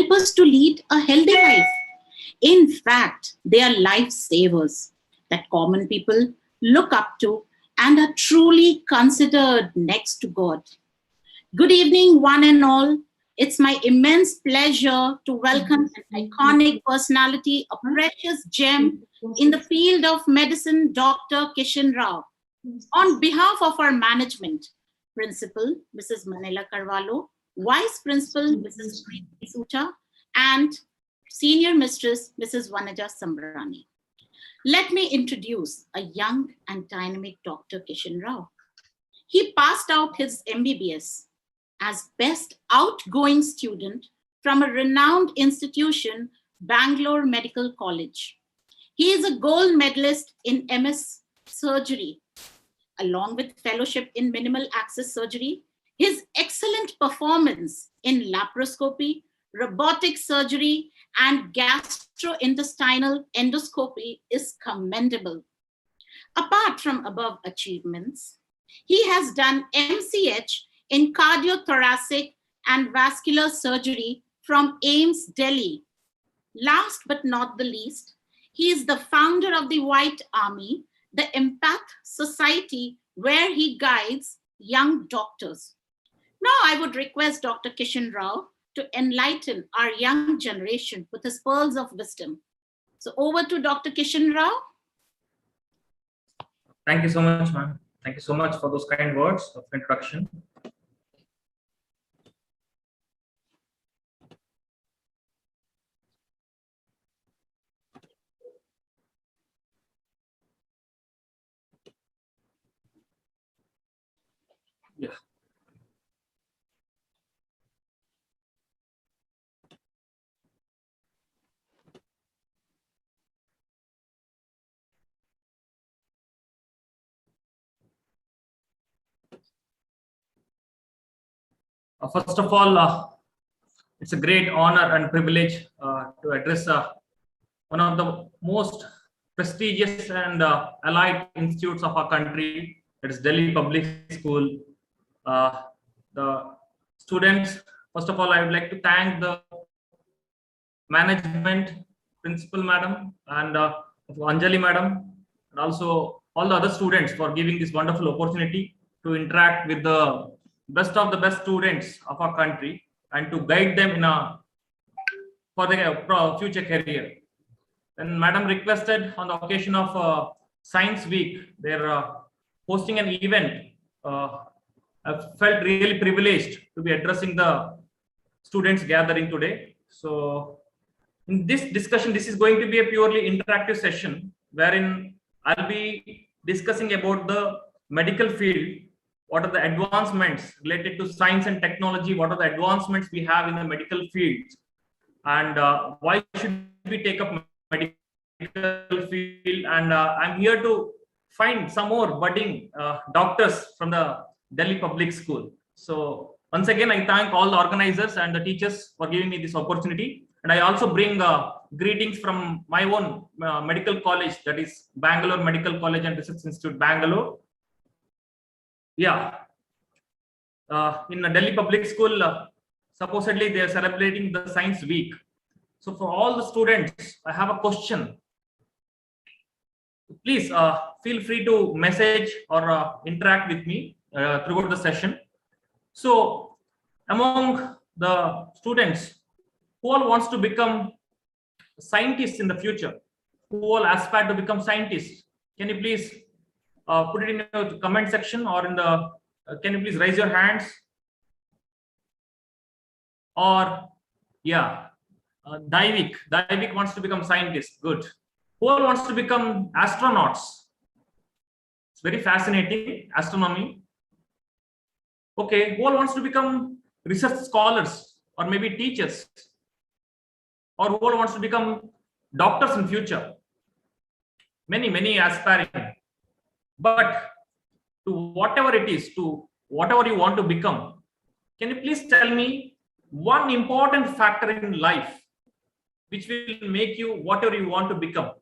help us to lead a healthy life. In fact, they are lifesavers that common people look up to and are truly considered next to God. Good evening, one and all. It's my immense pleasure to welcome an iconic personality, a precious gem in the field of medicine, Dr. Kishan Rao. On behalf of our management, Principal Mrs. Manila Carvalho, Vice Principal Mrs. Preeti Sucha, and Senior Mistress Mrs. Vanaja Sambrani. Let me introduce a young and dynamic Dr. Kishan Rao. He passed out his MBBS as best outgoing student from a renowned institution, Bangalore Medical College. He is a gold medalist in MS surgery, along with fellowship in minimal access surgery. His excellent performance in laparoscopy, robotic surgery, and gastrointestinal endoscopy is commendable. Apart from above achievements, he has done MCH in cardiothoracic and vascular surgery from AIMS, Delhi. Last but not the least, he is the founder of the White Army, the Empath Society, where he guides young doctors. Now I would request Dr. Kishan Rao to enlighten our young generation with his pearls of wisdom. So over to Dr. Kishan Rao. Thank you so much, ma'am. Thank you so much for those kind words of introduction. Yeah. First of all, it's a great honor and privilege to address one of the most prestigious and allied institutes of our country, that is Delhi Public School. The students, first of all, I would like to thank the management, principal madam, and Anjali madam, and also all the other students for giving this wonderful opportunity to interact with the best of the best students of our country and to guide them in for their future career. Then madam requested on the occasion of Science Week, they're hosting an event. I felt really privileged to be addressing the students gathering today. So in this discussion, this is going to be a purely interactive session wherein I'll be discussing about the medical field. What are the advancements related to science and technology? What are the advancements we have in the medical field? And why should we take up medical field? And I'm here to find some more budding doctors from the Delhi Public School. So once again, I thank all the organizers and the teachers for giving me this opportunity. And I also bring greetings from my own medical college, that is Bangalore Medical College and Research Institute, Bangalore. Yeah, in the Delhi Public School, supposedly they are celebrating the Science Week. So for all the students, I have a question. Please feel free to message or interact with me throughout the session. So among the students, who all wants to become scientists in the future? Who all aspire to become scientists? Can you please put it in the comment section or in the, can you please raise your hands? Or yeah, Daivik wants to become scientist. Good. Who all wants to become astronauts? It's very fascinating, astronomy. Okay, who all wants to become research scholars or maybe teachers? Or who all wants to become doctors in future? Many aspiring. But to whatever it is, to whatever you want to become, can you please tell me one important factor in life which will make you whatever you want to become?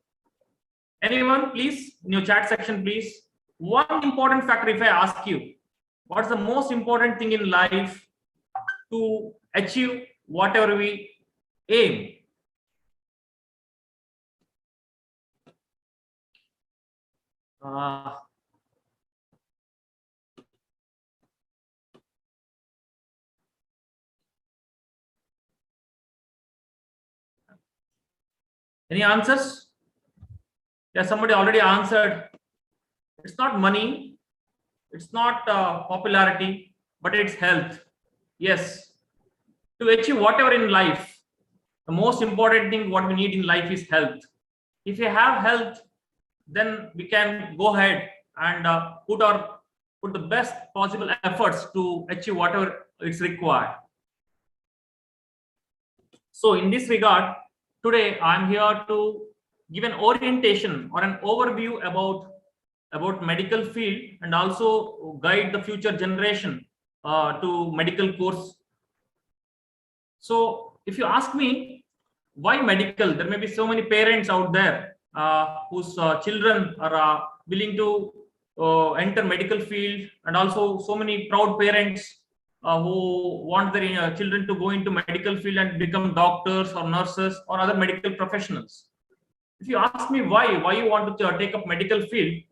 Anyone, please, in your chat section, please. One important factor, if I ask you, what's the most important thing in life to achieve whatever we aim. Any answers? Yeah, somebody already answered. It's not money, it's not popularity, but it's health. Yes, to achieve whatever in life, the most important thing what we need in life is health. If we have health, then we can go ahead and put the best possible efforts to achieve whatever is required. So in this regard, today I'm here to give an orientation or an overview about medical field, and also guide the future generation to medical course. So if you ask me why medical, there may be so many parents out there whose children are willing to enter medical field, and also so many proud parents who want their children to go into medical field and become doctors or nurses or other medical professionals. If you ask me why you want to take up medical field,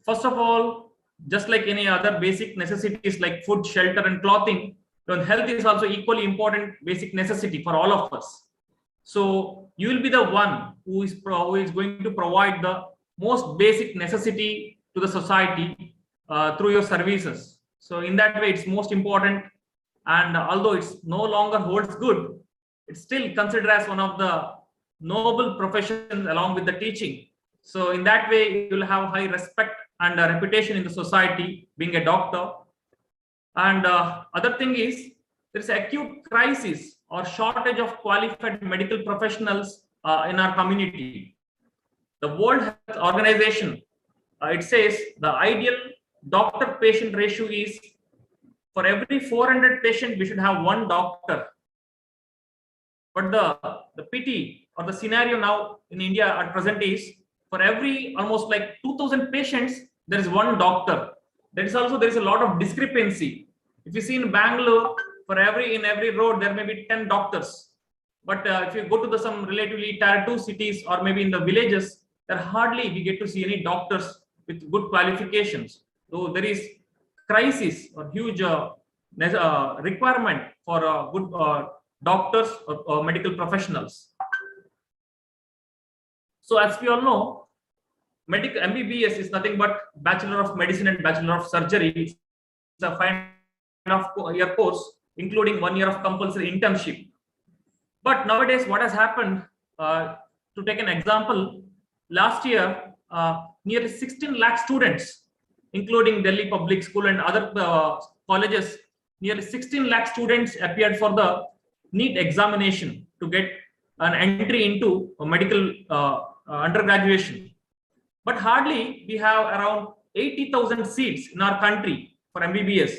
first of all, just like any other basic necessities like food, shelter, and clothing, health is also equally important basic necessity for all of us. So you will be the one who is going to provide the most basic necessity to the society through your services. So in that way, it's most important. And although it's no longer holds good, it's still considered as one of the noble professions along with the teaching. So in that way, you'll have high respect and a reputation in the society being a doctor. And other thing is, there's acute crisis or shortage of qualified medical professionals in our community. The World Health Organization, it says the ideal doctor-patient ratio is for every 400 patients, we should have one doctor. But the pity or the scenario now in India at present is for every almost like 2,000 patients, there is one doctor. There is a lot of discrepancy. If you see in Bangalore, in every road there may be 10 doctors. But if you go to some relatively tier 2 cities or maybe in the villages, there hardly we get to see any doctors with good qualifications. So there is crisis or huge requirement for good doctors or medical professionals. So as we all know, medical MBBS is nothing but Bachelor of Medicine and Bachelor of Surgery. It's a 5.5-year course, including 1 year of compulsory internship. But nowadays, what has happened? To take an example, last year, nearly 16 lakh students, including Delhi Public School and other colleges, nearly 16 lakh students appeared for the NEET examination to get an entry into a medical undergraduation. But hardly we have around 80,000 seats in our country for MBBS.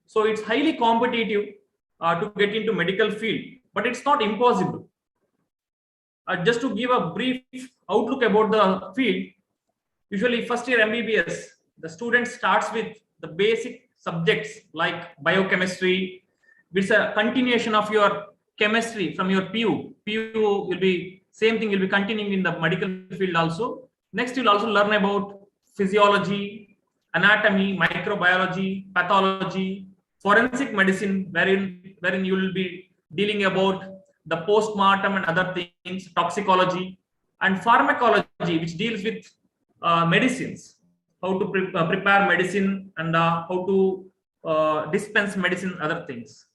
So it's highly competitive to get into medical field, but it's not impossible. Just to give a brief outlook about the field, usually first year MBBS, the student starts with the basic subjects like biochemistry, which is a continuation of your chemistry from your PU. PU will be same thing, will be continuing in the medical field also. Next, you'll also learn about physiology, anatomy, microbiology, pathology, forensic medicine, wherein you will be dealing about the postmortem and other things, toxicology, and pharmacology, which deals with medicines, how to prepare medicine and how to dispense medicine, other things.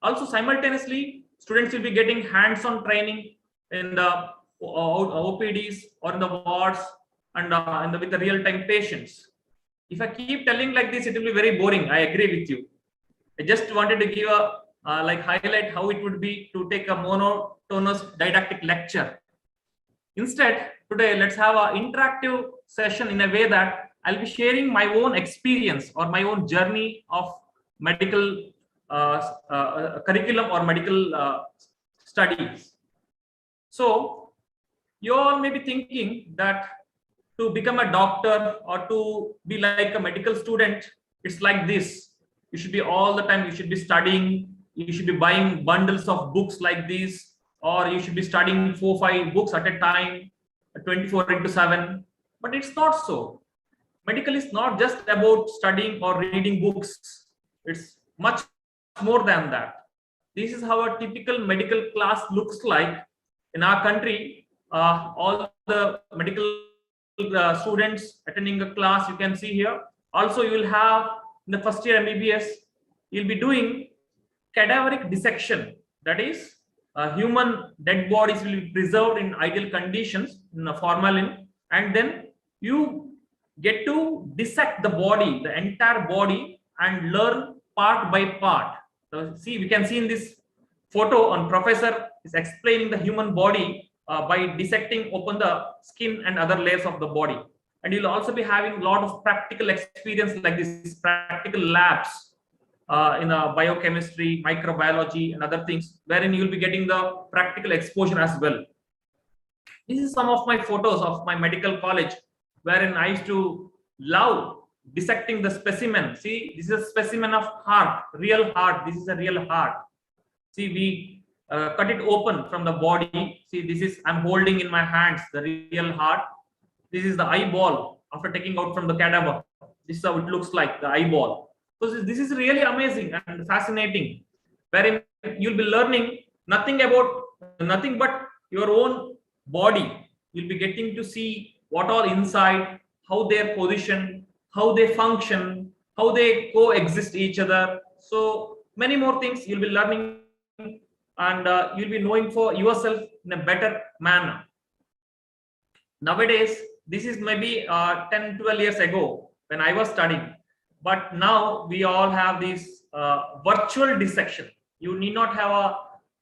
Also, simultaneously, students will be getting hands-on training in the OPDs or in the wards and with the real-time patients. If I keep telling like this, it will be very boring. I agree with you. I just wanted to give a highlight how it would be to take a monotonous didactic lecture. Instead, today let's have an interactive session in a way that I'll be sharing my own experience or my own journey of medical curriculum or medical studies. So you all may be thinking that to become a doctor or to be like a medical student, it's like this. You should be all the time, you should be studying, you should be buying bundles of books like this, or you should be studying 4-5 books at a time, 24/7. But it's not so. Medical is not just about studying or reading books. It's much more than that. This is how a typical medical class looks like in our country. All the medical students attending a class, you can see here. Also, you will have in the first year MBBS, you'll be doing cadaveric dissection. That is, human dead bodies will be preserved in ideal conditions in a formalin, and then you get to dissect the body, the entire body, and learn part by part. So see, we can see in this photo on professor is explaining the human body by dissecting open the skin and other layers of the body. And you'll also be having a lot of practical experience like this, practical labs in biochemistry, microbiology, and other things, wherein you'll be getting the practical exposure as well. This is some of my photos of my medical college, wherein I used to love dissecting the specimen. See, this is a specimen of heart, real heart. This is a real heart. See, we cut it open from the body. See, this is, I'm holding in my hands the real heart. This is the eyeball after taking out from the cadaver. This is how it looks like, the eyeball. So this is really amazing and fascinating, wherein you'll be learning nothing but your own body. You'll be getting to see what all inside, how they're positioned, how they function, how they coexist each other. So many more things you'll be learning, and you'll be knowing for yourself in a better manner. Nowadays, this is maybe 10-12 years ago when I was studying, but now we all have this virtual dissection. You need not have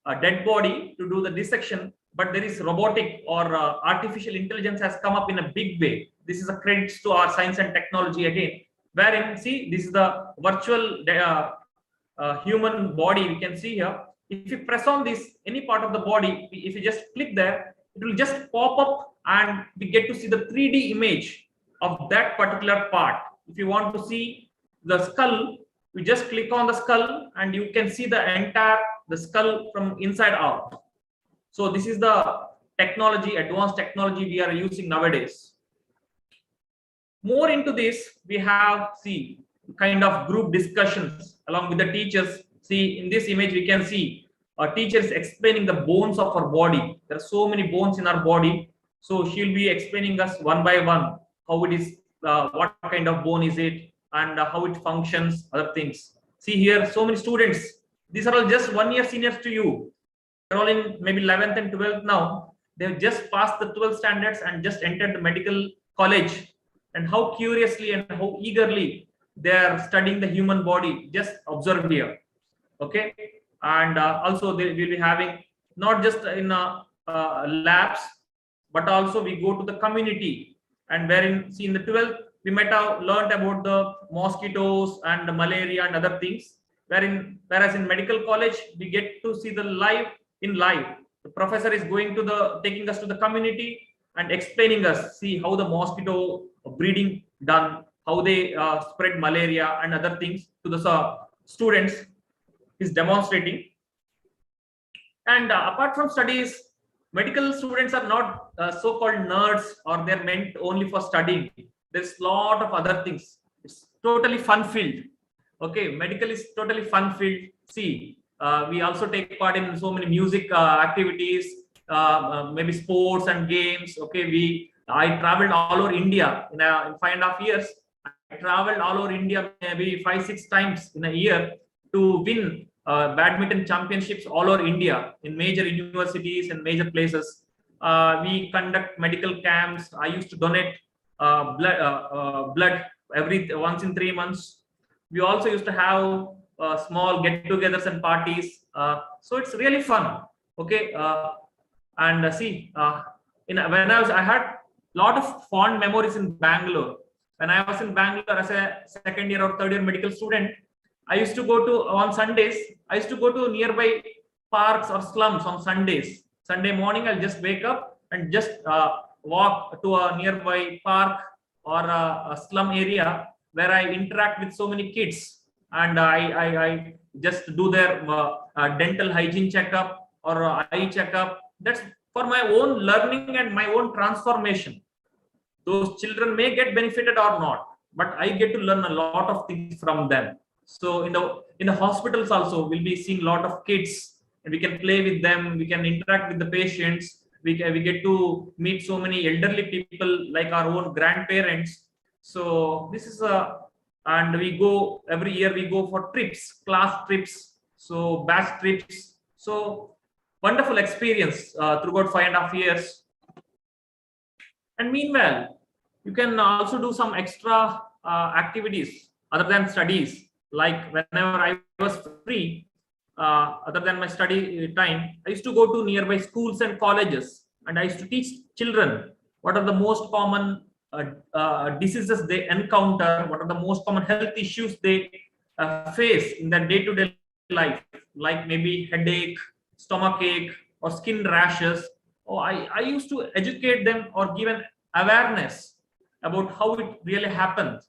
a dead body to do the dissection, but there is robotic or artificial intelligence has come up in a big way. This is a credit to our science and technology again, wherein see, this is the virtual human body. We can see here, if you press on this any part of the body, if you just click there, it will just pop up and we get to see the 3D image of that particular part. If you want to see the skull, you just click on the skull and you can see the skull from inside out. So this is the technology, advanced technology we are using nowadays. More into this, we have, see, kind of group discussions along with the teachers. See, in this image we can see a teacher is explaining the bones of our body. There are so many bones in our body, so she'll be explaining us one by one how it is, what kind of bone is it, and how it functions, other things. See here, so many students, these are all just 1 year seniors to you. They're all in maybe 11th and 12th now. They've just passed the 12th standards and just entered the medical college, and how curiously and how eagerly they are studying the human body. Just observe here. Okay, and also they will be having not just in labs, but also we go to the community, and wherein, see, in the 12th we might have learned about the mosquitoes and the malaria and other things, whereas in medical college we get to see the live. The professor is going to taking us to the community and explaining us, see how the mosquito breeding done, how they spread malaria and other things to the students. Is demonstrating. And apart from studies, medical students are not so-called nerds, or they're meant only for studying. There's a lot of other things. It's totally fun filled. Okay, medical is totally fun filled. See, we also take part in so many music activities, maybe sports and games. Okay, I traveled all over India in 5.5 years. I traveled all over India maybe 5-6 times in a year to win badminton championships all over India in major universities and major places. We conduct medical camps. I used to donate blood once in 3 months. We also used to have small get-togethers and parties. So it's really fun. Okay, and see, I had a lot of fond memories in Bangalore. When I was in Bangalore as a second year or third year medical student, I used to go to, on Sundays, I used to go to nearby parks or slums on Sundays. Sunday morning, I'll just wake up and just walk to a nearby park or a slum area where I interact with so many kids, and I just do their dental hygiene checkup. or eye checkup. That's for my own learning and my own transformation. Those children may get benefited or not, but I get to learn a lot of things from them. So in the hospitals also, we'll be seeing a lot of kids, and we can play with them, we can interact with the patients, we get to meet so many elderly people like our own grandparents. So this is a, and we go every year, we go for trips, class trips, so batch trips. So wonderful experience throughout 5.5 years. And meanwhile, you can also do some extra activities other than studies. Like whenever I was free, other than my study time, I used to go to nearby schools and colleges, and I used to teach children what are the most common diseases they encounter, what are the most common health issues they face in their day-to-day life, like maybe headache, stomach ache, or skin rashes. Oh, I used to educate them or give an awareness about how it really happens.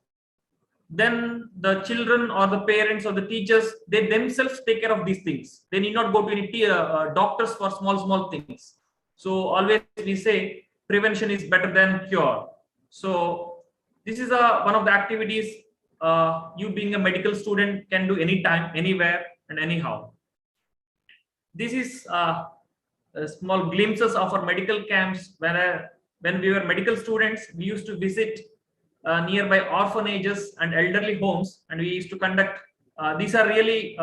Then the children or the parents or the teachers, they themselves take care of these things. They need not go to any doctors for small things. So always we say prevention is better than cure. So this is one of the activities you being a medical student can do anytime, anywhere, and anyhow. This is small glimpses of our medical camps. When we were medical students, we used to visit nearby orphanages and elderly homes, and we used to conduct. These are really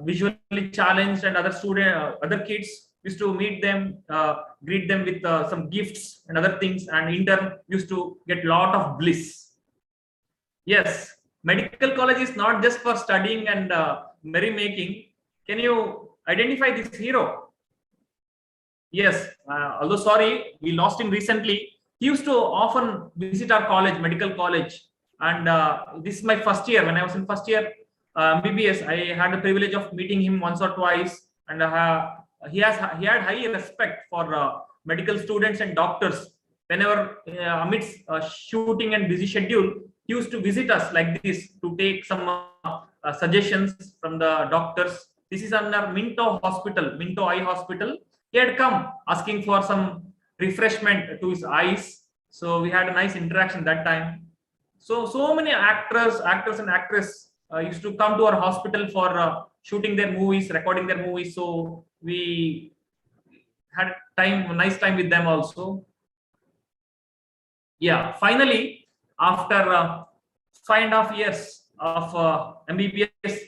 visually challenged and other kids. Used to meet them, greet them with some gifts and other things, and in turn used to get lot of bliss. Yes, medical college is not just for studying and merrymaking. Can you identify this hero? Yes, although sorry, we lost him recently. He used to often visit our college, medical college. And this is my first year. When I was in first year Mbbs, I had the privilege of meeting him once or twice. And he had high respect for medical students and doctors. Whenever amidst shooting and busy schedule, he used to visit us like this to take some suggestions from the doctors. This is under Minto Hospital, Minto Eye Hospital. He had come asking for some refreshment to his eyes. So we had a nice interaction that time. So many actors and actresses used to come to our hospital for shooting their movies, recording their movies. So we had nice time with them also. Yeah, finally, after 5.5 years of Mbbs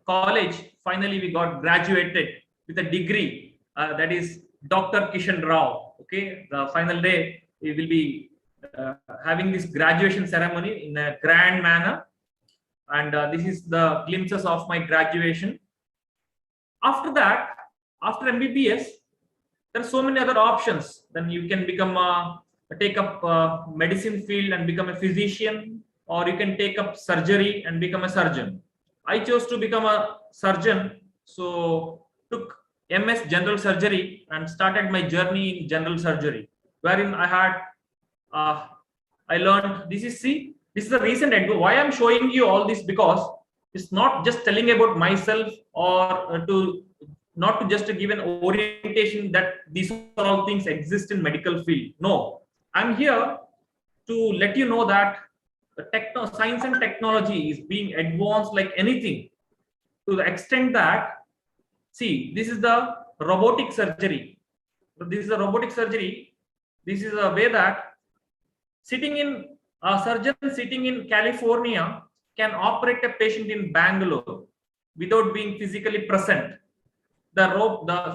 college, finally we got graduated with a degree, that is Dr. Kishan Rao. Okay, the final day we will be having this graduation ceremony in a grand manner, and this is the glimpses of my graduation. After that, after Mbbs, there are so many other options. Then you can become take up medicine field and become a physician, or you can take up surgery and become a surgeon. I chose to become a surgeon, so took MS General Surgery and started my journey in general surgery, wherein I learned this is the recent end. Why I'm showing you all this, because it's not just telling about myself or not to just to give an orientation that these are all things exist in medical field. No, I'm here to let you know that the science and technology is being advanced like anything, to the extent that, see, this is the robotic surgery. This is a robotic surgery. This is a way that a surgeon sitting in California can operate a patient in Bangalore without being physically present.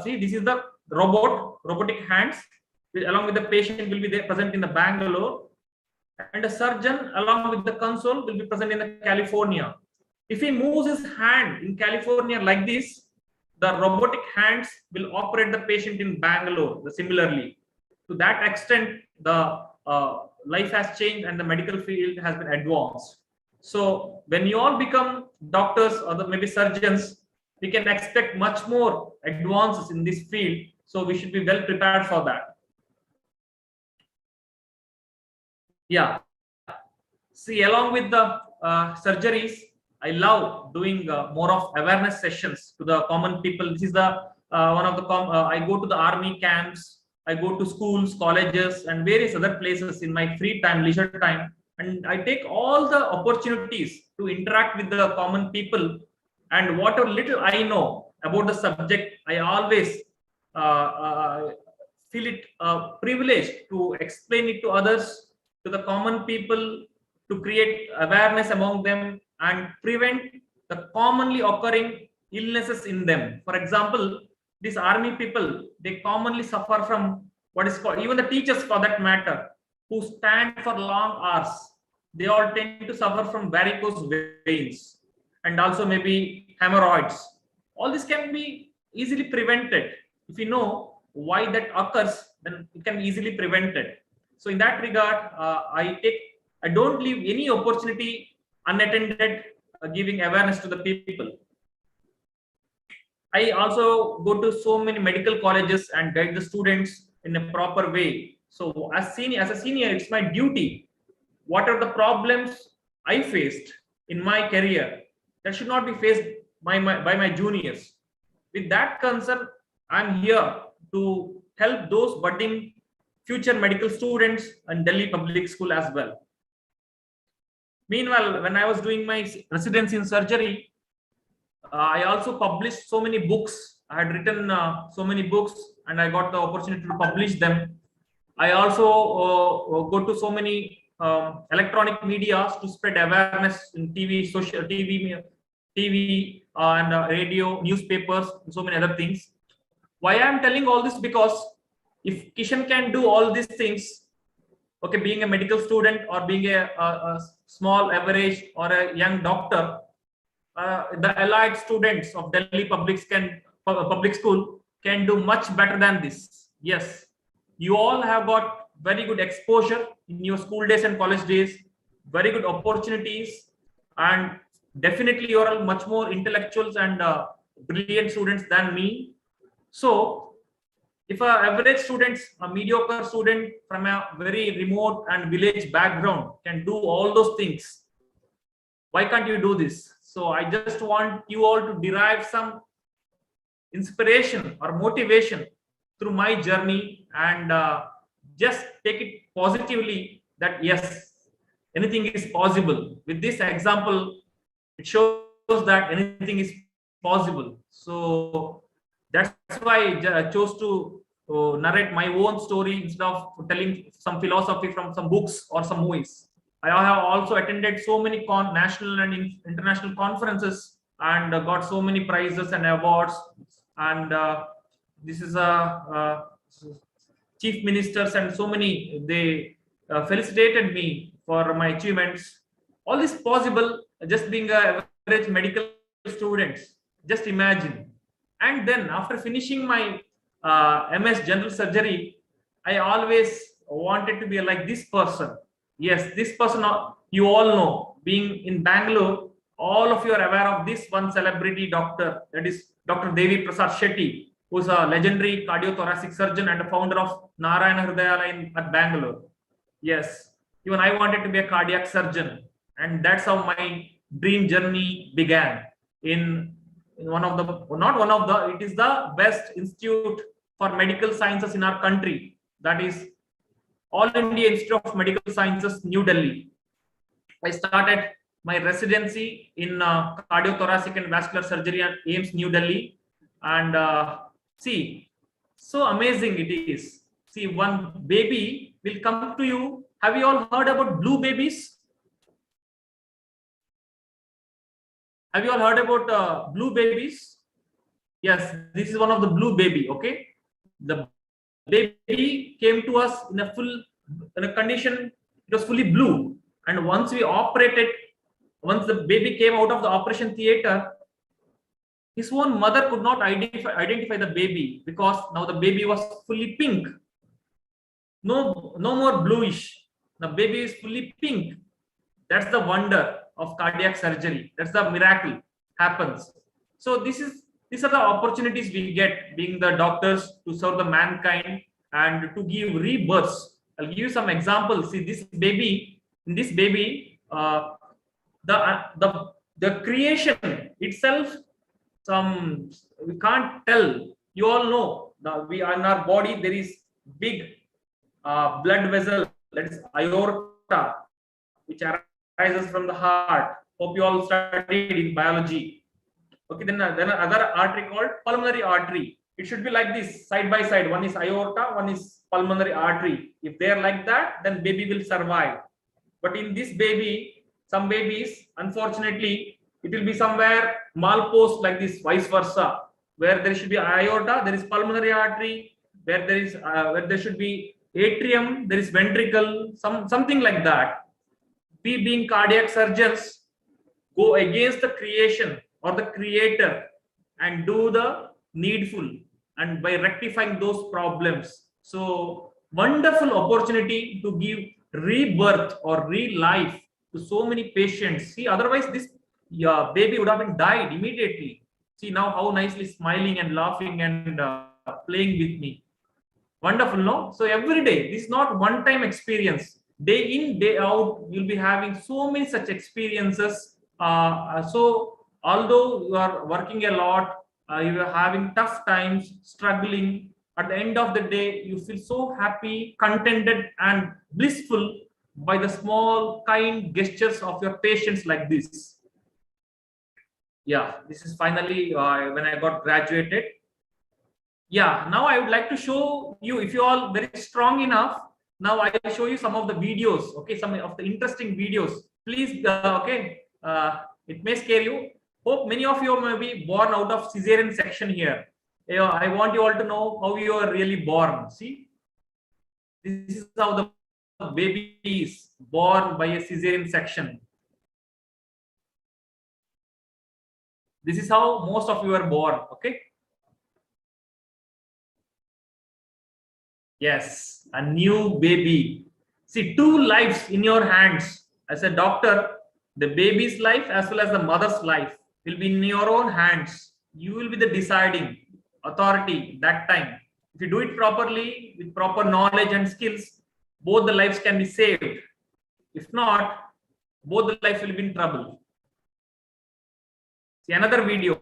See, this is the robotic hands, along with the patient will be there present in the Bangalore, and the surgeon along with the console will be present in the California. If he moves his hand in California like this, the robotic hands will operate the patient in Bangalore. Similarly, to that extent, the life has changed and the medical field has been advanced. So when you all become doctors or maybe surgeons, we can expect much more advances in this field. So we should be well prepared for that. Yeah. See, along with the surgeries, I love doing more of awareness sessions to the common people. This is the one of the I go to the army camps, I go to schools, colleges, and various other places in my free time, leisure time, and I take all the opportunities to interact with the common people. And whatever little I know about the subject, I always feel it privileged to explain it to others, to the common people, to create awareness among them and prevent the commonly occurring illnesses in them. For example, these army people, they commonly suffer from what is called, even the teachers for that matter, who stand for long hours, they all tend to suffer from varicose veins and also maybe hemorrhoids. All this can be easily prevented. If you know why that occurs, then it can be easily prevented. So in that regard, I don't leave any opportunity unattended, giving awareness to the people. I also go to so many medical colleges and guide the students in a proper way. So as a senior, it's my duty. What are the problems I faced in my career that should not be faced by my juniors? With that concern, I'm here to help those budding future medical students in Delhi Public School as well. Meanwhile, when I was doing my residency in surgery, I also published so many books. I had written so many books and I got the opportunity to publish them. I also go to so many electronic media to spread awareness in TV, social TV and radio, newspapers, and so many other things. Why I'm telling all this? Because if Kishan can do all these things, okay, being a medical student or being a small average or a young doctor, the allied students of Delhi public school can do much better than this. Yes, you all have got very good exposure in your school days and college days, very good opportunities, and definitely you are much more intellectuals and brilliant students than me. So if an average student, a mediocre student from a very remote and village background can do all those things, why can't you do this? So I just want you all to derive some inspiration or motivation through my journey and just take it positively that yes, anything is possible. With this example, it shows that anything is possible. So that's why I chose to narrate my own story instead of telling some philosophy from some books or some movies. I have also attended so many national and international conferences and got so many prizes and awards. And this is a chief ministers and so many, they felicitated me for my achievements. All this possible just being a average medical students. Just imagine. And then after finishing my MS General Surgery, I always wanted to be like this person. Yes, this person you all know. Being in Bangalore, all of you are aware of this one celebrity doctor, that is Dr. Devi Prasad Shetty, who's a legendary cardiothoracic surgeon and a founder of Narayana Hrudayalaya at Bangalore. Yes, even I wanted to be a cardiac surgeon, and that's how my dream journey began. In one of the, not one of the, it is the best institute for medical sciences in our country, that is All India Institute of Medical Sciences, New Delhi. I started my residency in cardiothoracic and vascular surgery at AIIMS, New Delhi. And see, so amazing it is. See, one baby will come to you. Have you all heard about blue babies? Have you all heard about blue babies? Yes, this is one of the blue baby. Okay, the baby came to us in a condition, it was fully blue, and once we operated, once the baby came out of the operation theater, his own mother could not identify the baby because now the baby was fully pink. No more bluish. The baby is fully pink. That's the wonder of cardiac surgery. That's the miracle happens. So these are the opportunities we get being the doctors to serve the mankind and to give rebirths. I'll give you some examples. See, this baby, in this baby, the The creation itself, some we can't tell. You all know that we in our body there is big blood vessel, that is aorta, which arises from the heart. Hope you all studied in biology. Okay, then another artery called pulmonary artery. It should be like this, side by side. One is aorta, one is pulmonary artery. If they are like that, then baby will survive. But in this baby, some babies, unfortunately, it will be somewhere malposed like this, vice versa, where there should be aorta, there is pulmonary artery, where there should be atrium, there is ventricle, something like that. We being cardiac surgeons go against the creation or the creator and do the needful, and by rectifying those problems. So wonderful opportunity to give rebirth or re-life to so many patients. See, otherwise this baby would have been died immediately. See now how nicely smiling and laughing and playing with me. Wonderful, no? So every day, this is not one time experience. Day in, day out, you'll be having so many such experiences. So although you are working a lot, you are having tough times, struggling, at the end of the day, you feel so happy, contented and blissful by the small kind gestures of your patients like this. Yeah, this is finally when I got graduated. Yeah, now I would like to show you, if you all very strong enough, now I will show you some of the videos. Okay, some of the interesting videos. Please, okay, it may scare you. Hope many of you may be born out of cesarean section here. I want you all to know how you are really born. See, this is how the baby is born by a cesarean section. This is how most of you are born. Okay. Yes, a new baby. See, two lives in your hands. As a doctor, the baby's life as well as the mother's life will be in your own hands. You will be the deciding authority that time. If you do it properly, with proper knowledge and skills, both the lives can be saved. If not, both the lives will be in trouble. See, another video.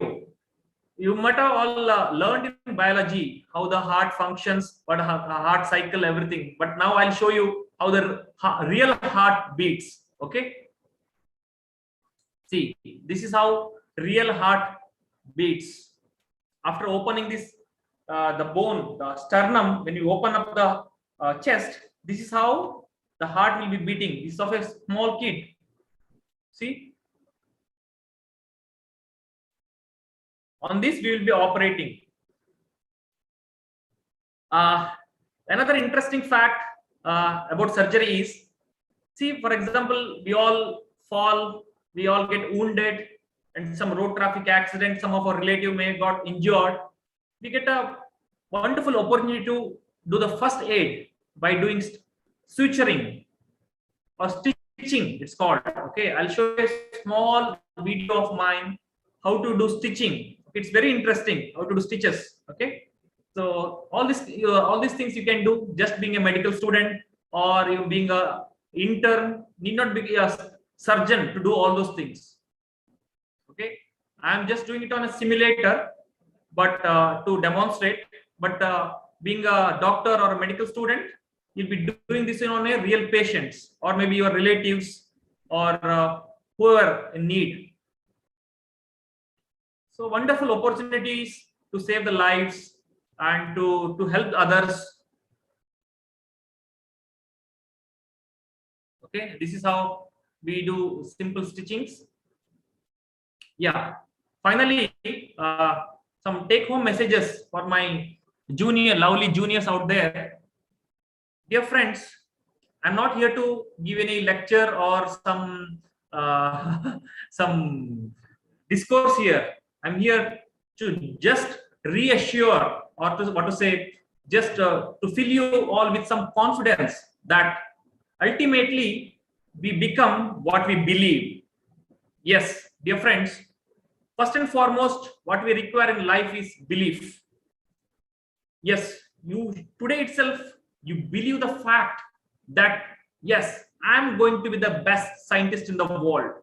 You might have all learned in biology how the heart functions, what heart cycle, everything. But now I'll show you how the real heart beats. Okay. See, this is how real heart beats. After opening this, the bone, the sternum, when you open up the chest, this is how the heart will be beating. This is of a small kid. See. On this, we will be operating. Another interesting fact about surgery is, see, for example, we all fall, we all get wounded, and some road traffic accident, some of our relative may got injured. We get a wonderful opportunity to do the first aid by doing suturing or stitching, it's called. Okay, I'll show you a small video of mine how to do stitching. It's very interesting how to do stitches. Okay, so all these things you can do just being a medical student, or you being a intern, need not be a surgeon to do all those things. Okay, I'm just doing it on a simulator, but to demonstrate. But being a doctor or a medical student, you'll be doing this on a real patients, or maybe your relatives, or whoever in need. So wonderful opportunities to save the lives and to help others. Okay, this is how we do simple stitchings. Yeah, finally, some take-home messages for my lovely juniors out there. Dear friends, I'm not here to give any lecture or some some discourse here. I'm here to just reassure, or just to fill you all with some confidence that ultimately we become what we believe. Yes, dear friends, first and foremost, what we require in life is belief. Yes, you today itself, you believe the fact that yes, I'm going to be the best scientist in the world.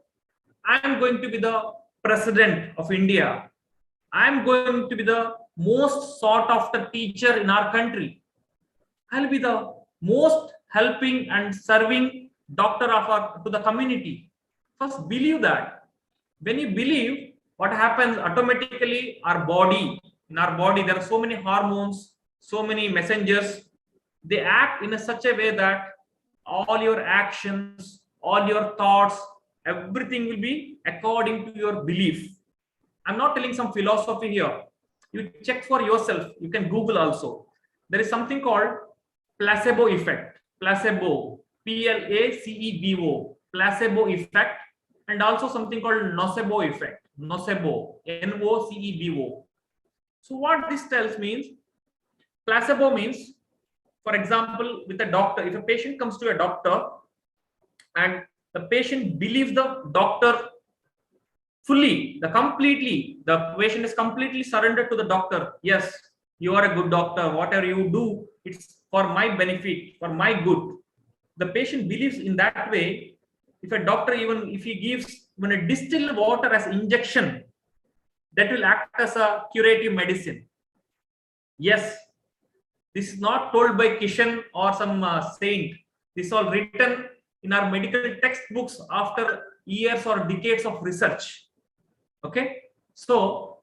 I'm going to be the president of India. I'm going to be the most sought after teacher in our country. I'll be the most helping and serving doctor of to the community. First, believe that. When you believe, what happens automatically, in our body, there are so many hormones, so many messengers. They act in such a way that all your actions, all your thoughts, everything will be according to your belief. I'm not telling some philosophy here. You check for yourself. You can Google also. There is something called placebo effect. Placebo, Placebo, placebo effect, and also something called nocebo effect. Nocebo, Nocebo. So what this tells means, placebo means, for example, with a doctor, if a patient comes to a doctor and the patient believes the doctor fully, the patient is completely surrendered to the doctor. Yes, you are a good doctor. Whatever you do, it's for my benefit, for my good. The patient believes in that way. If a doctor, even if he gives even a distilled water as injection, that will act as a curative medicine. Yes, this is not told by Kishan or some saint. This is all written in our medical textbooks after years or decades of research. Okay, so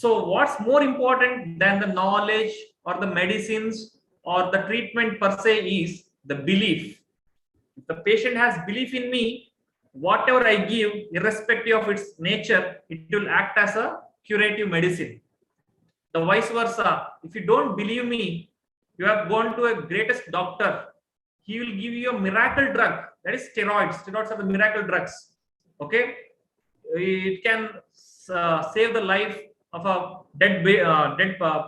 what's more important than the knowledge or the medicines or the treatment per se is the belief. If the patient has belief in me, whatever I give, irrespective of its nature, it will act as a curative medicine. The vice versa, if you don't believe me, you have gone to a greatest doctor, he will give you a miracle drug, that is steroids. Steroids are the miracle drugs. Okay, it can save the life of a dead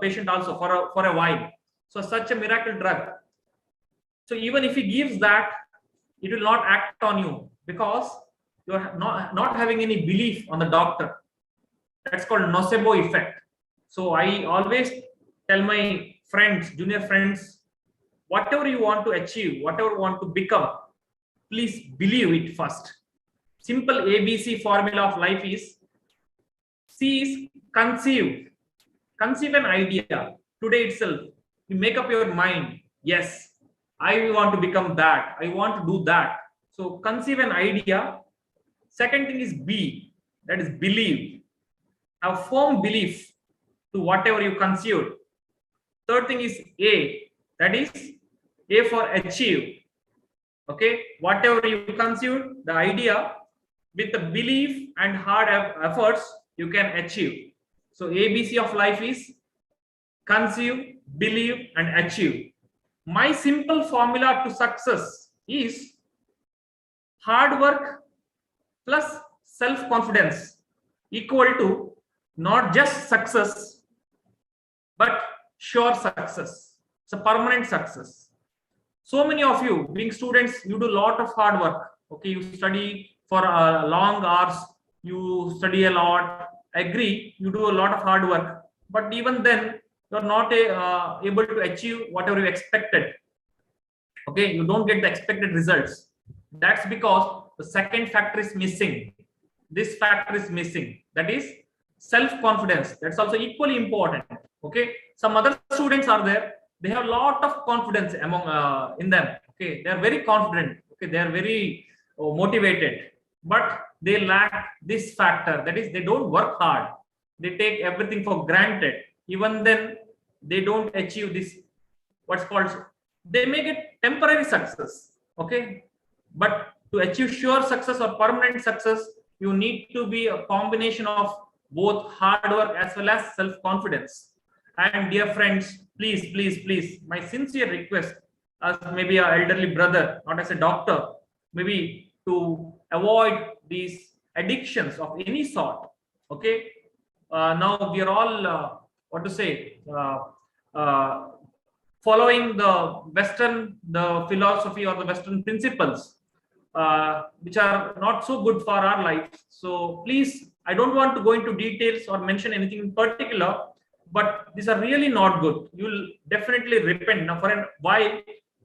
patient also for a while. So such a miracle drug. So even if he gives that, it will not act on you because you are not having any belief on the doctor. That's called nocebo effect. So I always tell my friends, junior friends, whatever you want to achieve, whatever you want to become, please believe it first. Simple ABC formula of life is: C is conceive. Conceive an idea today itself. You make up your mind. Yes, I want to become that. I want to do that. So conceive an idea. Second thing is B, that is believe. Have firm belief to whatever you conceived. Third thing is A, that is A for achieve. Okay, whatever you conceived, the idea, with the belief and hard efforts, you can achieve. So ABC of life is conceive, believe, and achieve. My simple formula to success is hard work plus self-confidence equal to not just success, but sure success. It's a permanent success. So many of you being students, you do a lot of hard work. Okay, you study for long hours, you study a lot. I agree, you do a lot of hard work, but even then you're not able to achieve whatever you expected. Okay, you don't get the expected results. That's because the second factor is missing. This factor is missing, that is self-confidence. That's also equally important. Okay, some other students are there, they have a lot of confidence among in them. Okay, they are very confident. Okay, they are very motivated, but they lack this factor, that is they don't work hard, they take everything for granted. Even then they don't achieve this, what's called, they may get temporary success. Okay, but to achieve sure success or permanent success, you need to be a combination of both hard work as well as self-confidence. And dear friends, please, my sincere request as maybe an elderly brother, not as a doctor, maybe to avoid these addictions of any sort. Okay, now we are all what to say, following the philosophy or the Western principles, which are not so good for our life. So please, I don't want to go into details or mention anything in particular, but these are really not good. You will definitely repent. Now for a while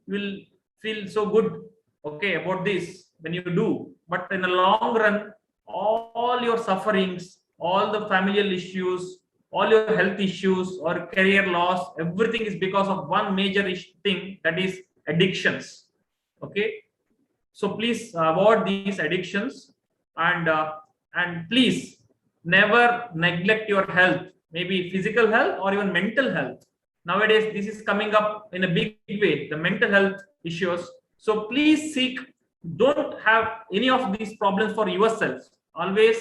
you will feel so good, okay, about this when you do, but in the long run, all your sufferings, all the familial issues, all your health issues or career loss, everything is because of one major thing, that is addictions. Okay, so please avoid these addictions, and please never neglect your health, maybe physical health or even mental health. Nowadays this is coming up in a big way, the mental health issues. So please seek, don't have any of these problems for yourself. Always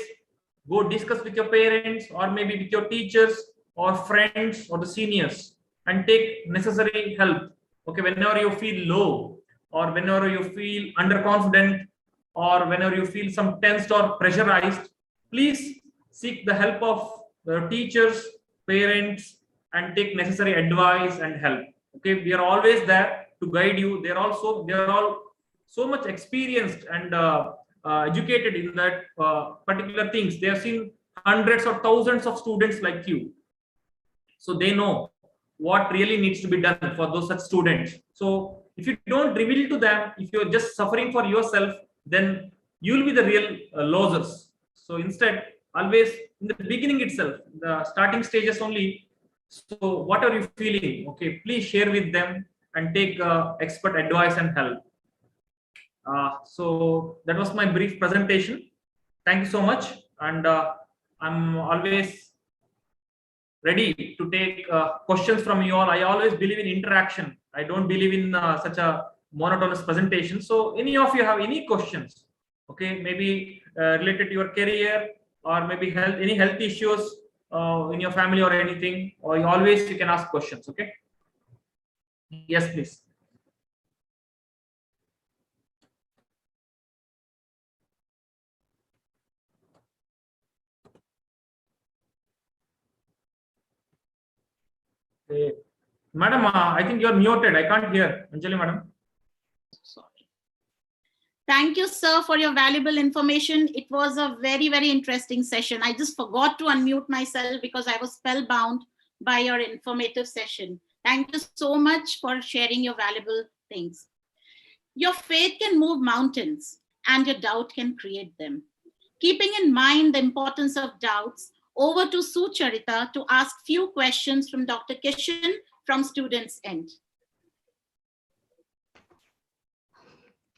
go discuss with your parents or maybe with your teachers or friends or the seniors and take necessary help. Okay, whenever you feel low or whenever you feel underconfident or whenever you feel some tensed or pressurized, please seek the help of teachers, parents, and take necessary advice and help. Okay, we are always there to guide you. They're all so much experienced and educated in that particular things. They have seen hundreds or thousands of students like you, so they know what really needs to be done for those such students. So if you don't reveal to them, if you're just suffering for yourself, then you will be the real losers. So instead, always in the beginning itself, the starting stages only, so what are you feeling, okay, please share with them and take expert advice and help. So that was my brief presentation. Thank you so much, and I'm always ready to take questions from you all. I always believe in interaction. I don't believe in such a monotonous presentation. So any of you have any questions, okay, maybe related to your career or maybe health, any health issues in your family or anything, or you can ask questions. Okay, yes, please. Okay. Madam, I think you're muted. I can't hear. Anjali, madam. Sorry. Thank you, sir, for your valuable information. It was a very, very interesting session. I just forgot to unmute myself because I was spellbound by your informative session. Thank you so much for sharing your valuable things. Your faith can move mountains and your doubt can create them. Keeping in mind the importance of doubts, over to Sucharita to ask few questions from Dr. Kishan from students' end.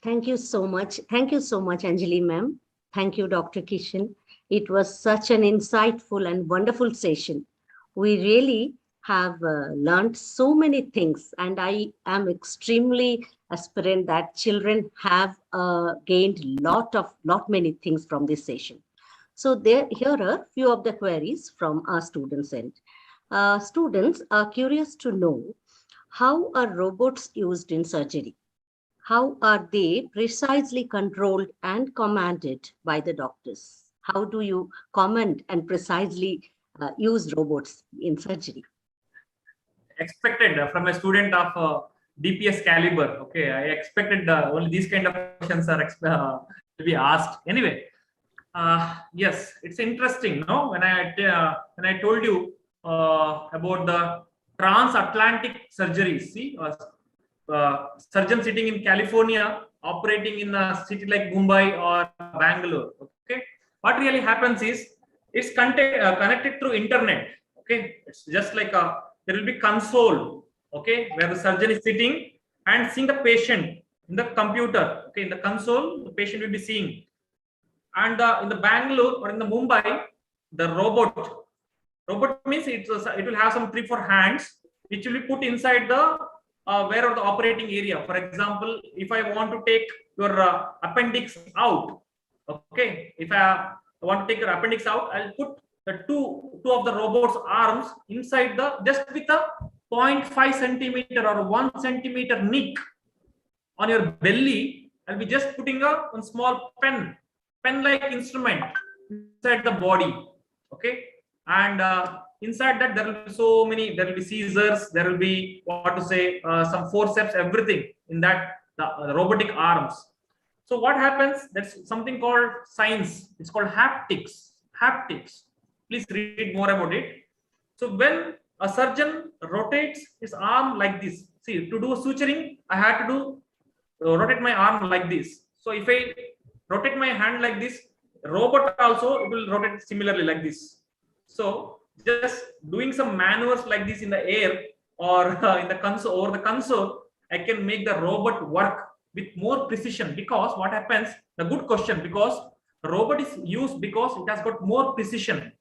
Thank you so much. Thank you so much, Anjali ma'am. Thank you, Dr. Kishan. It was such an insightful and wonderful session. We really have learned so many things, and I am extremely aspirant that children have gained lot many things from this session. So here are a few of the queries from our students' end. Students are curious to know, how are robots used in surgery? How are they precisely controlled and commanded by the doctors? How do you command and precisely use robots in surgery? Expected from a student of DPS caliber. Okay, I expected only these kind of questions are to be asked. Anyway, yes, it's interesting. No, when I told you about the transatlantic surgeries, see. Surgeon sitting in California operating in a city like Mumbai or Bangalore. Okay, what really happens is it's connected through internet. Okay, it's just like there will be console. Okay, where the surgeon is sitting and seeing the patient in the computer. Okay, in the console, the patient will be seeing. And in the Bangalore or in the Mumbai, the robot means it will have some 3-4 hands which will be put inside the where are the operating area. For example, if I want to take your appendix out, okay, if I want to take your appendix out, I'll put the two of the robot's arms inside the, just with a 0.5 centimeter or 1 centimeter nick on your belly. I'll be just putting one small pen-like instrument inside the body. Okay, and inside that there will be so many, there will be scissors, there will be some forceps, everything in that the robotic arms. So what happens, that's something called science, it's called haptics. Please read more about it. So when a surgeon rotates his arm like this, see, to do suturing I had to rotate my arm like this. So if I rotate my hand like this, robot also it will rotate similarly like this. So just doing some maneuvers like this in the air or in the console over the console, I can make the robot work with more precision. Because what happens, the good question, because robot is used because it has got more precision.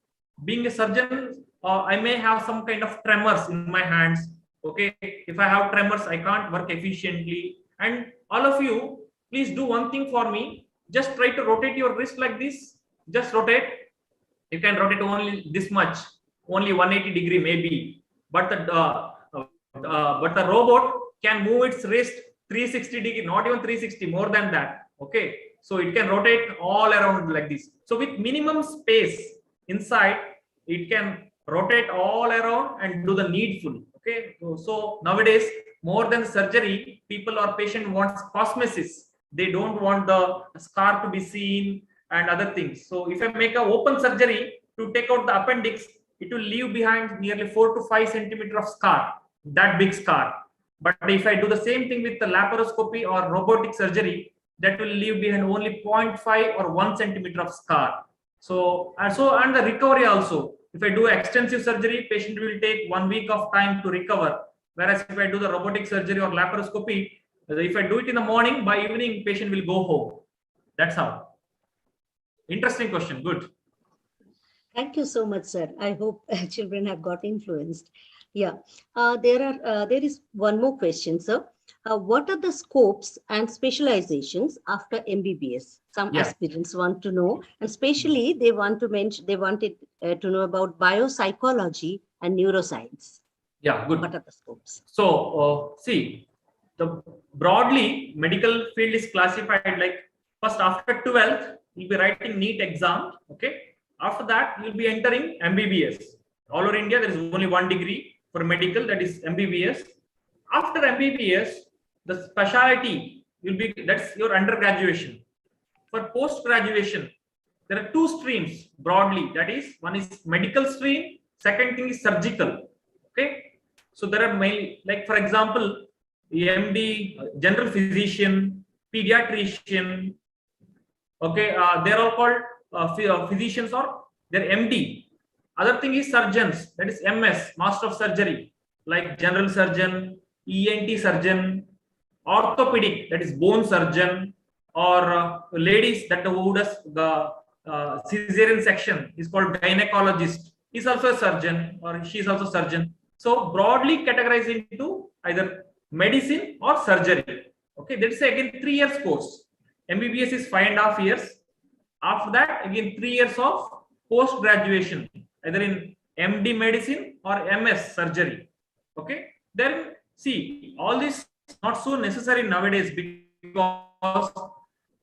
Being a surgeon, I may have some kind of tremors in my hands. Okay, if I have tremors, I can't work efficiently. And all of you, please do one thing for me. Just try to rotate your wrist like this. Just rotate. You can rotate only this much, only 180-degree maybe. But the robot can move its wrist 360-degree, not even 360, more than that. Okay, so it can rotate all around like this. So with minimum space inside, it can rotate all around and do the needful. Okay, so nowadays more than surgery, people or patient wants cosmesis. They don't want the scar to be seen and other things. So if I make a open surgery to take out the appendix, it will leave behind nearly 4 to 5 centimeter of scar, that big scar. But if I do the same thing with the laparoscopy or robotic surgery, that will leave behind only 0.5 or 1 centimeter of scar. So and the recovery also. If I do extensive surgery, patient will take 1 week of time to recover. Whereas if I do the robotic surgery or laparoscopy, if I do it in the morning, by evening, patient will go home. That's how. Interesting question. Good. Thank you so much, sir. I hope children have got influenced. Yeah, there is one more question, sir. What are the scopes and specializations after MBBS? Some aspirants want to know, and especially they wanted to know about biopsychology and neuroscience. Yeah, good. What are the scopes? So, see, the broadly medical field is classified like first after 12th, you'll be writing NEET exam. Okay. After that, you'll be entering MBBS. All over India, there is only one degree for medical, that is MBBS. After MBBS, the specialty will be, that's your undergraduation. For post-graduation, there are 2 streams broadly. That is, one is medical stream, second thing is surgical. Okay. So there are many, like for example, MD, general physician, pediatrician. Okay, they're all called physicians or they're MD. Other thing is surgeons, that is MS, Master of Surgery, like general surgeon, ENT surgeon, orthopedic, that is bone surgeon, or ladies that who does the cesarean section is called gynecologist. He's also a surgeon or she's also surgeon. So broadly categorized into either medicine or surgery. Okay, that's again 3 years course. MBBS is 5.5 years. After that, again 3 years of post graduation, either in MD medicine or MS surgery. Okay, then see, all this is not so necessary nowadays because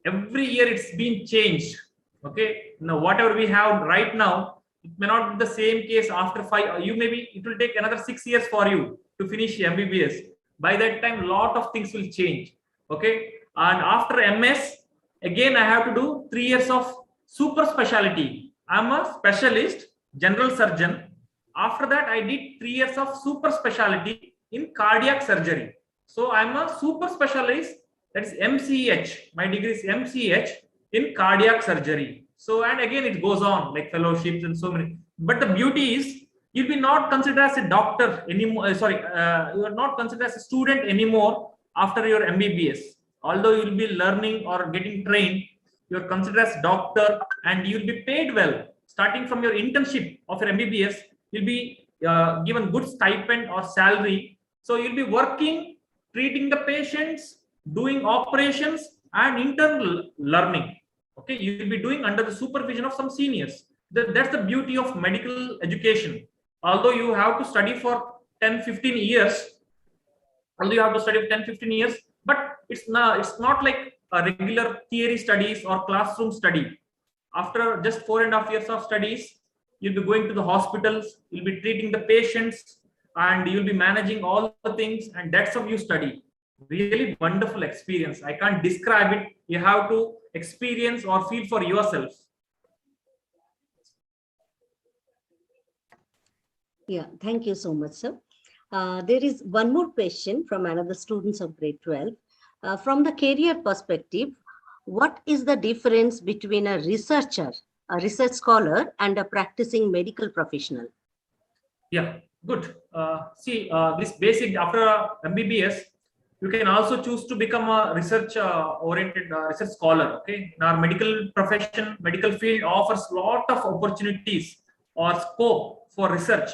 every year it's been changed. Okay, now whatever we have right now, it may not be the same case after 5. You maybe it will take another 6 years for you to finish MBBS. By that time, a lot of things will change. Okay, and after MS, again I have to do 3 years of super specialty. I'm a specialist general surgeon. After that, I did 3 years of super specialty in cardiac surgery. So I'm a super specialist, that is MCH. My degree is MCH in cardiac surgery. So, and again it goes on like fellowships and so many. But the beauty is you'll be not considered as a doctor anymore. You are not considered as a student anymore after your MBBS. Although you'll be learning or getting trained, you're considered as doctor and you'll be paid well. Starting from your internship of your MBBS, you'll be given good stipend or salary. So you'll be working, treating the patients, doing operations and internal learning. Okay, you will be doing under the supervision of some seniors. That's the beauty of medical education. Although you have to study for 10-15 years, but it's not like a regular theory studies or classroom study. After just 4.5 years of studies, you'll be going to the hospitals, you'll be treating the patients, and you'll be managing all the things, and that's how you study. Really wonderful experience. I can't describe it. You have to experience or feel for yourself. Yeah, thank you so much, sir. There is one more question from another students of grade 12. From the career perspective, what is the difference between a researcher, a research scholar, and a practicing medical professional? Yeah, good. See, this basic after MBBS, you can also choose to become a research oriented research scholar. Okay, in our medical profession, medical field offers lot of opportunities or scope for research.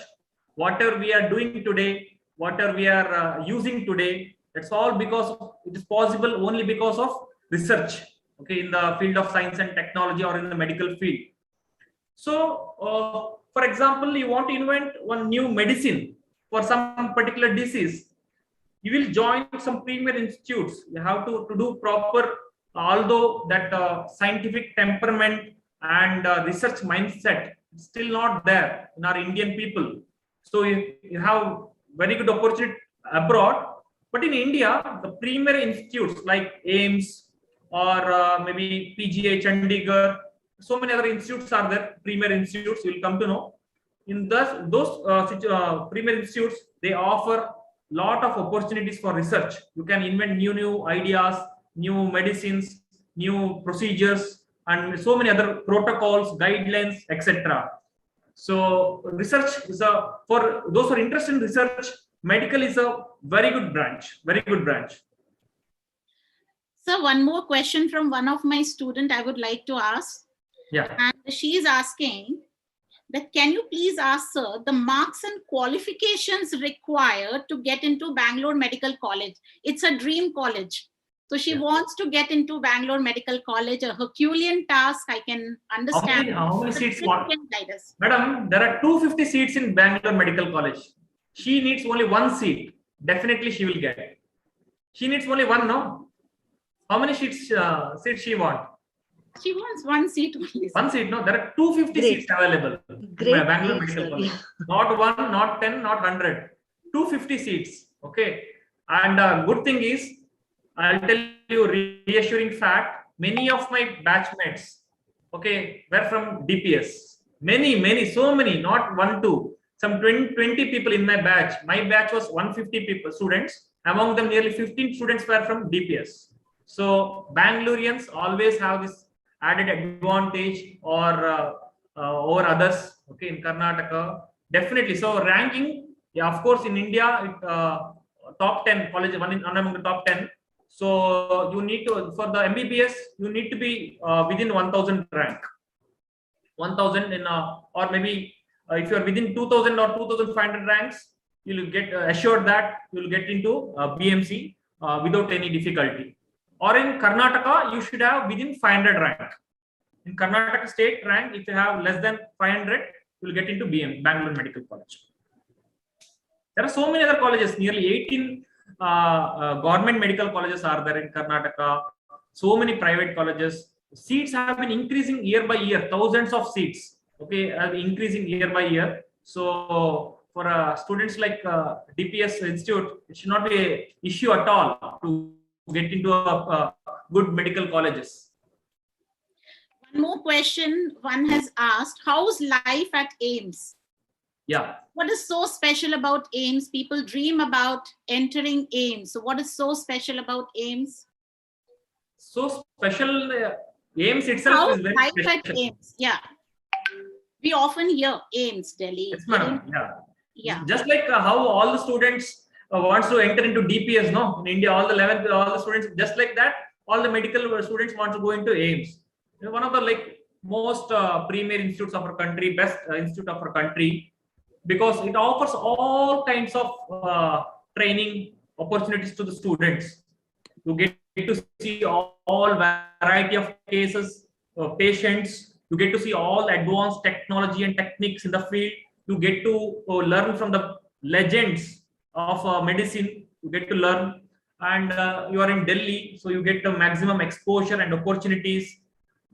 Whatever we are doing today, whatever we are using today, that's all because it is possible only because of research. Okay, in the field of science and technology or in the medical field. So, for example, you want to invent one new medicine for some particular disease. You will join some premier institutes. You have to do proper, although that scientific temperament and research mindset is still not there in our Indian people. So you have very good opportunity abroad. But in India, the premier institutes like AIMS or maybe PGA Chandigarh, so many other institutes are there, premier institutes, you will come to know. In those premier institutes, they offer lot of opportunities for research. You can invent new ideas, new medicines, new procedures, and so many other protocols, guidelines, etc. So research is for those who are interested in research, medical is a very good branch, very good branch. So one more question from one of my student I would like to ask. Yeah. And she is asking that can you please ask sir the marks and qualifications required to get into Bangalore Medical College? It's a dream college. So she wants to get into Bangalore Medical College, a Herculean task, I can understand. How many seats? Madam, there are 250 seats in Bangalore Medical College. She needs only one seat. Definitely she will get. She needs only one, no? How many seats she wants? She wants one seat only. One seat, no? There are 250 seats available in Bangalore Medical College. Not 1, not 10, not 100. 250 seats. Okay. And good thing is, I'll tell you reassuring fact, many of my batchmates, okay, were from DPS. Many, so many, not 1, 2. Some 20 people in my batch. My batch was 150 people, students. Among them, nearly 15 students were from DPS. So Bangaloreans always have this added advantage or over others. Okay, in Karnataka, definitely. So ranking, yeah, of course, in India, top 10 college, one among the top 10. So you need to, for the MBBS, you need to be within 1000 rank. 1000 in or maybe if you are within 2000 or 2500 ranks, you will get assured that you will get into BMC without any difficulty. Or in Karnataka, you should have within 500 rank. In Karnataka state rank, if you have less than 500, you will get into Bangalore Medical College. There are so many other colleges, nearly 18 government medical colleges are there in Karnataka. So many private colleges. Seats have been increasing year by year, thousands of seats. Okay, increasing year by year. So for students like DPS Institute, it should not be an issue at all to get into good medical colleges. One more question one has asked, how's life at AIMS? Yeah. What is so special about AIMS? People dream about entering AIMS. So what is so special about AIMS? So special, AIMS itself How's is very life special. at AIMS? Yeah. We often hear AIMS, Delhi. Yes, madam. Yeah. Yeah. Just like how all the students wants to enter into DPS, no? In India, all the students, just like that, all the medical students want to go into AIMS. One of the most premier institutes of our country, best institute of our country, because it offers all kinds of training opportunities to the students. You get to see all variety of cases, patients. You get to see all advanced technology and techniques in the field. You get to learn from the legends of medicine. You get to learn, and you are in Delhi, so you get the maximum exposure and opportunities.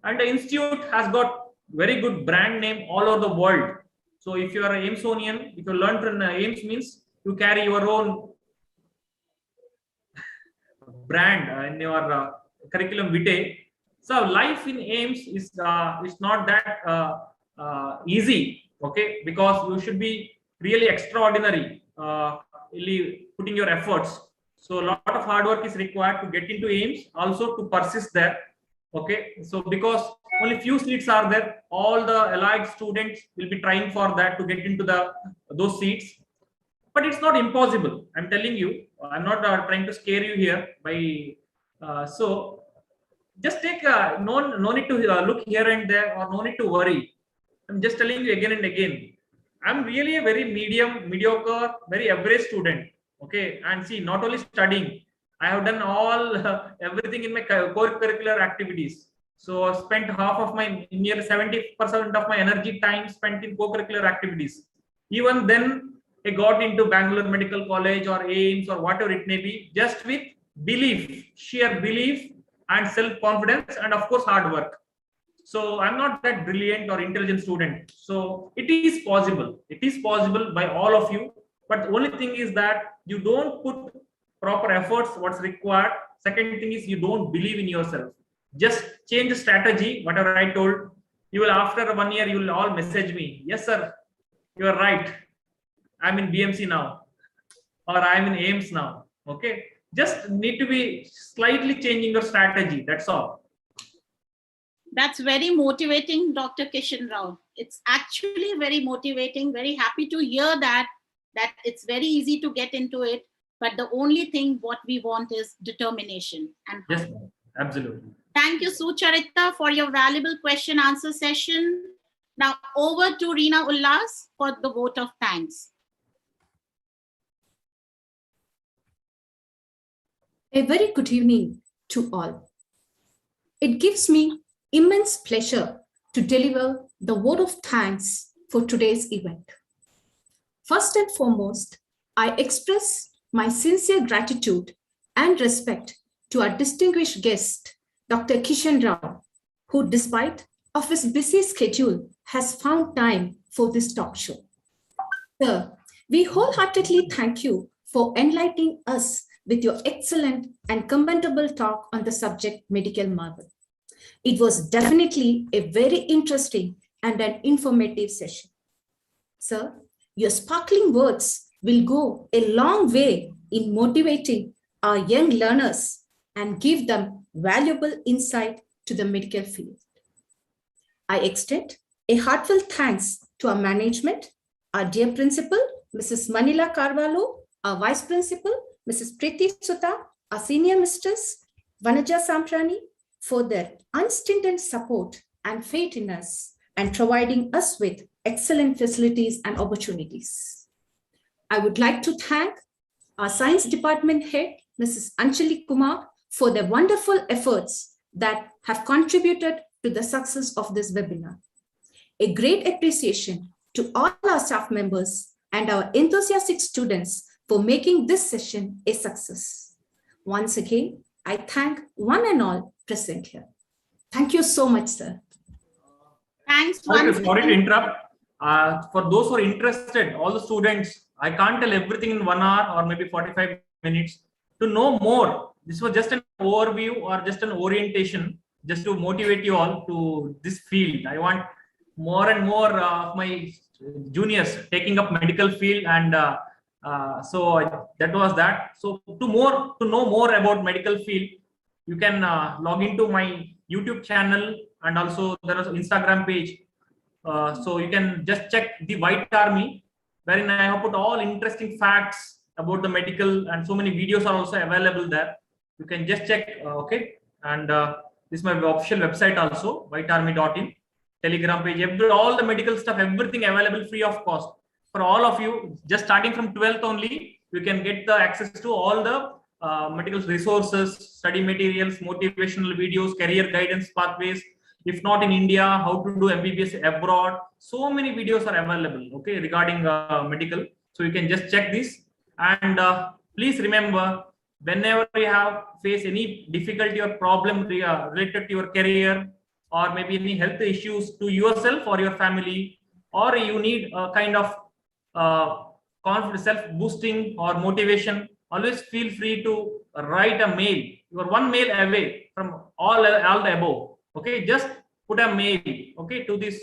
And the institute has got very good brand name all over the world. So if you are an AIMSonian, if you learn from AIMS, means you carry your own brand in your curriculum vitae. So life in AIMS is not that easy, okay? Because you should be really extraordinary, really putting your efforts. So a lot of hard work is required to get into AIMS, also to persist there. Okay, so because only few seats are there, all the allied students will be trying for that to get into those seats. But it's not impossible. I'm telling you. I'm not trying to scare you here by so just take no need to look here and there, or no need to worry. I'm just telling you again and again. I'm really a very mediocre, very average student. Okay, and see, not only studying, I have done all everything in my core curricular activities. So I spent half of my nearly 70% of my energy time spent in co-curricular activities. Even then, I got into Bangalore Medical College or AIMS or whatever it may be, just with belief, sheer belief and self-confidence, and of course hard work. So I'm not that brilliant or intelligent student. So it is possible. It is possible by all of you. But the only thing is that you don't put proper efforts, what's required. Second thing is you don't believe in yourself. Just change the strategy, whatever I told. You will, after 1 year, you will all message me. Yes, sir, you are right. I'm in BMC now, or I'm in AIMS now. Okay. Just need to be slightly changing your strategy. That's all. That's very motivating, Dr. Kishan Rao. It's actually very motivating. Very happy to hear that it's very easy to get into it. But the only thing what we want is determination. And yes, absolutely. Thank you, Sucharita, for your valuable question answer session. Now over to Reena Ullas for the vote of thanks. A very good evening to all. It gives me immense pleasure to deliver the word of thanks for today's event. First and foremost, I express my sincere gratitude and respect to our distinguished guest, Dr. Kishan Rao, who, despite of his busy schedule, has found time for this talk show. Sir, we wholeheartedly thank you for enlightening us with your excellent and commendable talk on the subject medical marvel. It was definitely a very interesting and an informative session. Sir, your sparkling words will go a long way in motivating our young learners and give them valuable insight to the medical field. I extend a heartfelt thanks to our management, our dear principal, Mrs. Manila Carvalho, our vice principal, Mrs. Preeti Sutta, our senior mistress, Vanaja Samprani, for their unstinted support and faith in us and providing us with excellent facilities and opportunities. I would like to thank our science department head, Mrs. Anjali Kumar, for their wonderful efforts that have contributed to the success of this webinar. A great appreciation to all our staff members and our enthusiastic students for making this session a success. Once again, I thank one and all present here. Thank you so much, sir. Thanks. Sorry to interrupt. For those who are interested, all the students, I can't tell everything in 1 hour or maybe 45 minutes. To know more, this was just an overview or just an orientation, just to motivate you all to this field. I want more and more of my juniors taking up medical field, and so that was that. So to know more about medical field, you can log into my YouTube channel, and also there is an Instagram page. So you can just check the White Army, wherein I have put all interesting facts about the medical, and so many videos are also available there. You can just check. Okay, and this is my official website also, whitearmy.in, Telegram page, all the medical stuff, everything available free of cost for all of you. Just starting from 12th only, you can get the access to all the medical resources, study materials, motivational videos, career guidance pathways. If not in India, how to do MBBS abroad. So many videos are available, okay, regarding medical. So you can just check this. And please remember, whenever you have face any difficulty or problem related to your career, or maybe any health issues to yourself or your family, or you need a kind of confidence, self-boosting or motivation, always feel free to write a mail. You are one mail away from all the above. Okay, just put a mail, okay, to this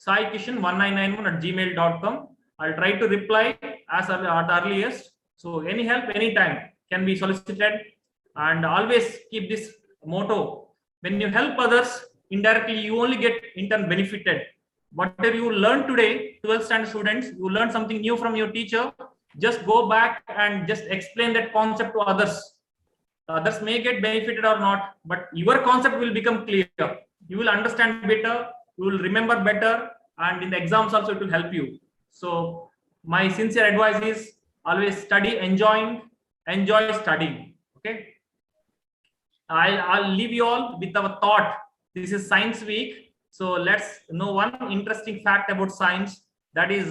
saikishan1991@gmail.com. I'll try to reply as at earliest. So any help, anytime can be solicited, and always keep this motto: When you help others, indirectly you only get in turn benefited. Whatever you learn today, 12th standard students, you learn something new from your teacher, just go back and just explain that concept to others. Others may get benefited or not, but your concept will become clear. You will understand better, you will remember better, and in the exams also it will help you. So my sincere advice is always study, enjoy studying. Okay. I'll leave you all with our thought. This is Science Week. So let's know one interesting fact about science. That is,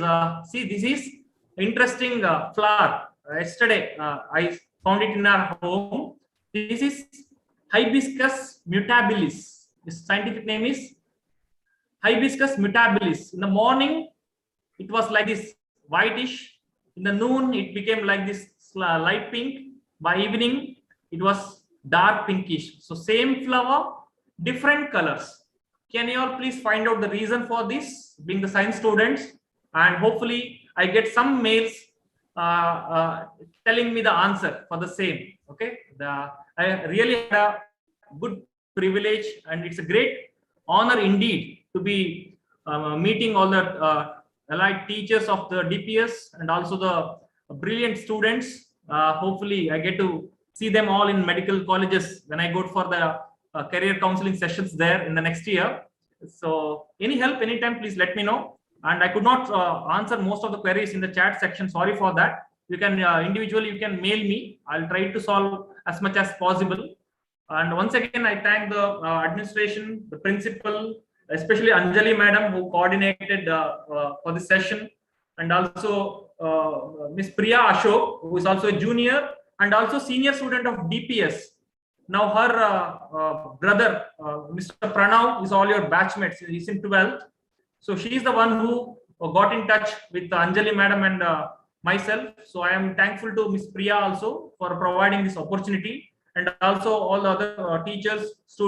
see, this is interesting flower. Yesterday, I found it in our home. This is Hibiscus mutabilis. Its scientific name is Hibiscus mutabilis. In the morning, it was like this whitish. In the noon, it became like this light pink. By evening, it was dark pinkish. So same flower, different colors. Can you all please find out the reason for this, being the science students? And hopefully I get some mails telling me the answer for the same. Okay, I really had a good privilege, and it's a great honor indeed to be meeting all the allied teachers of the DPS and also the brilliant students. Hopefully I get to see them all in medical colleges when I go for the career counseling sessions there in the next year. So any help anytime, please let me know. And I could not answer most of the queries in the chat section. Sorry for that. You can individually, you can mail me. I'll try to solve as much as possible. And once again, I thank the administration, the principal, especially Anjali madam, who coordinated for this session, and also Miss Priya Ashok, who is also a junior and also senior student of DPS. Now her brother, Mr. Pranav, is all your batchmates. He's in 12th. So she is the one who got in touch with Anjali madam and myself. So I am thankful to Miss Priya also for providing this opportunity, and also all the other teachers, students.